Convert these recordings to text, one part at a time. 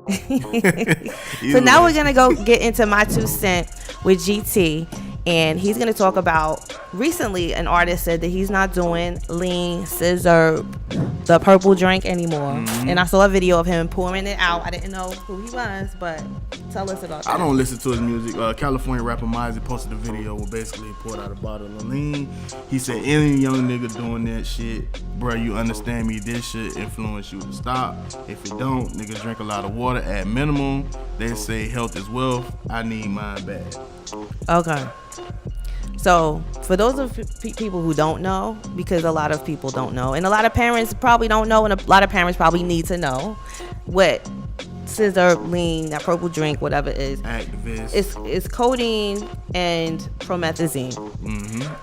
So now we're gonna go get into my 2 cents with GT, and he's gonna talk about recently an artist said that he's not doing lean scissor, the purple drink anymore. And I saw a video of him pouring it out. I didn't know who he was, but tell us about that. I don't listen to his music. California rapper Mozzy posted a video where basically he poured out a bottle of lean. He said any young nigga doing that shit, bro, you understand me, this shit influence you to stop. If it don't, niggas drink a lot of water at minimum. They say health is wealth. I need mine bad. Okay. So for those of people who don't know, because a lot of people don't know, and a lot of parents probably don't know, and a lot of parents probably need to know what scissor, lean, that purple drink, whatever it is. Activist. It's codeine and promethazine.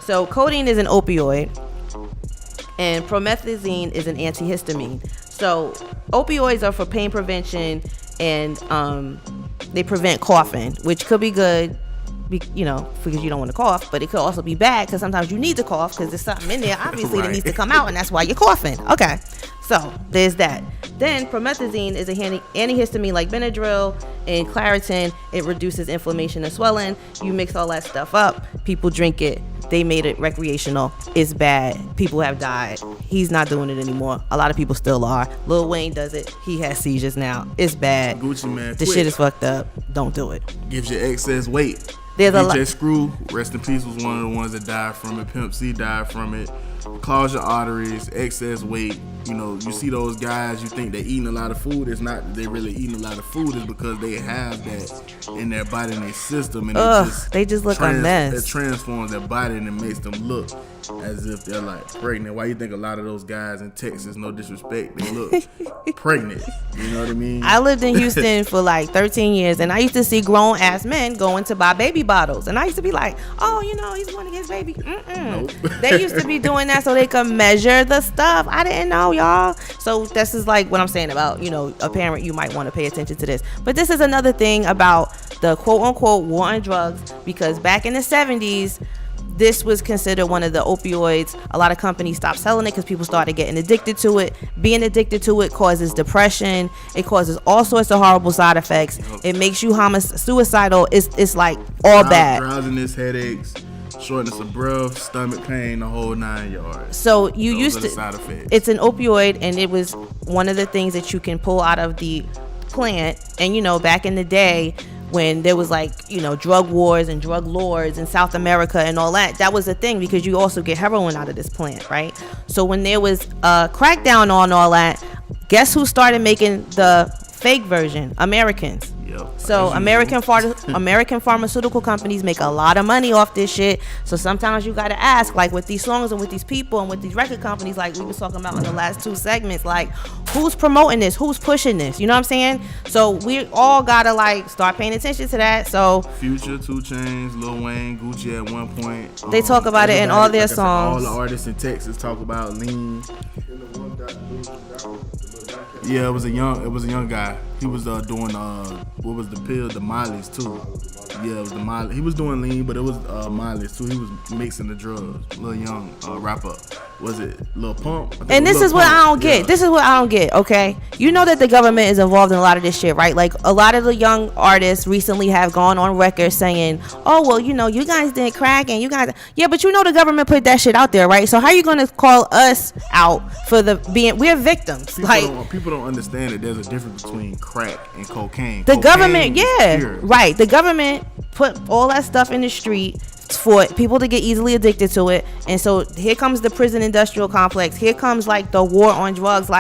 So codeine is an opioid, and promethazine is an antihistamine. So opioids are for pain prevention, and they prevent coughing, which could be good, because you don't want to cough, but it could also be bad because sometimes you need to cough because there's something in there obviously that needs to come out, and that's why you're coughing. Okay, so there's that. Then promethazine is a antihistamine like Benadryl and Claritin. It reduces inflammation and swelling. You mix all that stuff up, people drink it. They made it recreational. It's bad. People have died. He's not doing it anymore. A lot of people still are. Lil Wayne does it. He has seizures now. It's bad. Gucci Man. The shit is fucked up. Don't do it. Gives you excess weight. There's DJ Screw, rest in peace, was one of the ones that died from it. Pimp C died from it. Clogs your arteries, excess weight. You see those guys, you think they're eating a lot of food. It's not that they really eating a lot of food. It's because they have that in their body, in their system. And they just look a mess. It transforms their body and it makes them look as if they're like pregnant. Why you think a lot of those guys in Texas, no disrespect, they look pregnant? You know what I mean? I lived in Houston for like 13 years, and I used to see grown ass men going to buy baby bottles, and I used to be like, oh, he's going to get his baby. Nope. They used to be doing that so they could measure the stuff. I didn't know, y'all. So this is like what I'm saying about, a parent, you might want to pay attention to this. But this is another thing about the quote unquote war on drugs, because back in the 70s, this was considered one of the opioids. A lot of companies stopped selling it because people started getting addicted to it. Being addicted to it causes depression. It causes all sorts of horrible side effects. It makes you suicidal. It's like all bad. Drowsiness, headaches, shortness of breath, stomach pain, the whole 9 yards. So those are the side effects. It's an opioid, and it was one of the things that you can pull out of the plant. And back in the day, when there was drug wars and drug lords in South America and all that was a thing, because you also get heroin out of this plant, right? So when there was a crackdown on all that, guess who started making the fake version? Americans. So American pharmaceutical companies make a lot of money off this shit. So sometimes you gotta ask, like with these songs and with these people and with these record companies, like we were talking about in the last 2 segments, like who's promoting this, who's pushing this, you know what I'm saying? So we all gotta start paying attention to that. So Future, 2 Chainz, Lil Wayne, Gucci at one point, they talk about it in all their songs. All the artists in Texas talk about lean. Yeah, it was a young guy. He was doing what was the pill, the Miley's too. Yeah, it was the Miley. He was doing lean, but it was Miley's too. He was mixing the drugs. Little young rapper. Was it Lil Pump? And this is what I don't get. This is what I don't get, okay? You know that the government is involved in a lot of this shit, right? Like a lot of the young artists recently have gone on record saying, oh, well, you guys did crack and you guys... Yeah, but the government put that shit out there, right? So how are you going to call us out for we're victims? People don't understand that there's a difference between crack and cocaine. The government, right. The government put all that stuff in the street for people to get easily addicted to it. And so here comes the prison industrial complex. Here comes the war on drugs.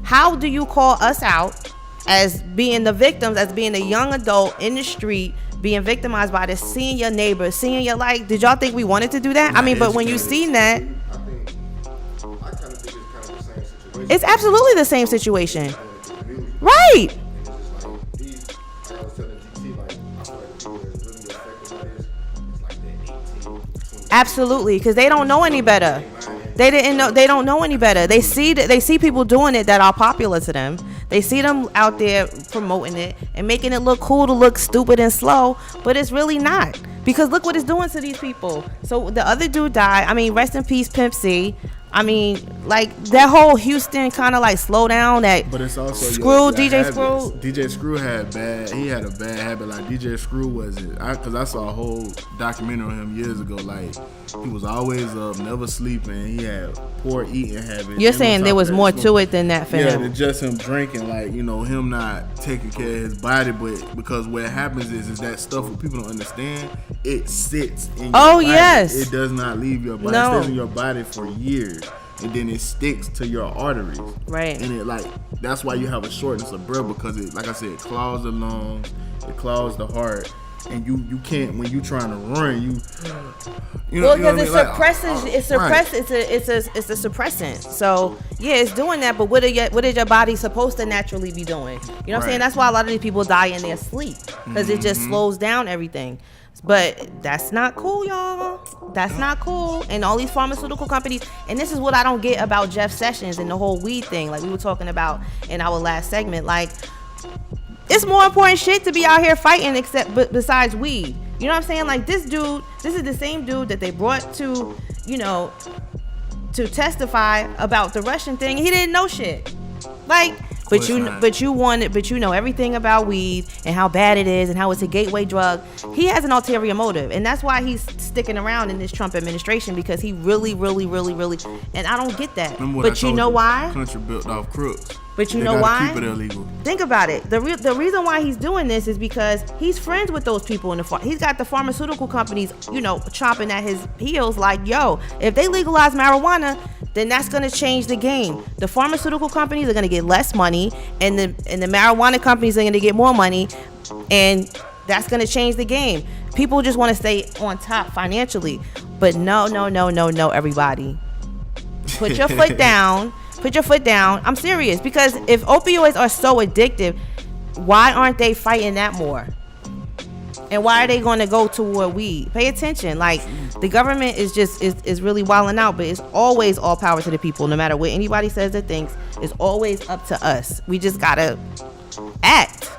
How do you call us out as being the victims, as being a young adult in the street being victimized by this, seeing your neighbors, seeing your did y'all think we wanted to do that? But when you seen that, it's absolutely the same situation. Right. Absolutely, because they don't know any better. They don't know any better. They see people doing it that are popular to them. They see them out there promoting it and making it look cool to look stupid and slow, but it's really not. Because look what it's doing to these people. So the other dude died. Rest in peace, Pimp C. I mean, like that whole Houston kind of like slow down. That but it's also Screw, your DJ habits. Screw. DJ Screw had a bad habit. Like DJ Screw wasn't. Because I saw a whole documentary on him years ago. Like he was always up, never sleeping. He had poor eating habits. You're saying there was more to it than that for him. Yeah, than just him drinking. Like him not taking care of his body. But because what happens is that stuff what people don't understand. It sits in your body. Yes. It does not leave your body. No. It stays in your body for years. And then it sticks to your arteries. Right. And that's why you have a shortness of breath, because it, like I said, it clogs the lungs, it clogs the heart, and you can't, when you trying to run, because it suppresses. It's a suppressant. So yeah, it's doing that. But what is your body supposed to naturally be doing? You know what I'm saying? That's why a lot of these people die in their sleep, because it just slows down everything. But that's not cool, y'all. That's not cool. And all these pharmaceutical companies, and this is what I don't get about Jeff Sessions and the whole weed thing, like we were talking about in our last segment. Like, it's more important shit to be out here fighting besides weed. You know what I'm saying? Like, this is the same dude that they brought to testify about the Russian thing. He didn't know shit. Like, but you know everything about weed and how bad it is and how it's a gateway drug. He has an ulterior motive, and that's why he's sticking around in this Trump administration, because he really, and I don't get that. But you know why? Country built off crooks. But you know why? Keep it illegal. Think about it. The reason why he's doing this is because he's friends with those people in the he's got the pharmaceutical companies, chomping at his heels. Like, yo, if they legalize marijuana, then that's gonna change the game. The pharmaceutical companies are gonna get less money, and the marijuana companies are gonna get more money, and that's gonna change the game. People just want to stay on top financially, but no, everybody, put your foot down. Put your foot down. I'm serious, because if opioids are so addictive, why aren't they fighting that more? And why are they going to go toward weed? Pay attention. Like, the government is really wilding out, but it's always all power to the people. No matter what anybody says or thinks, it's always up to us. We just gotta act.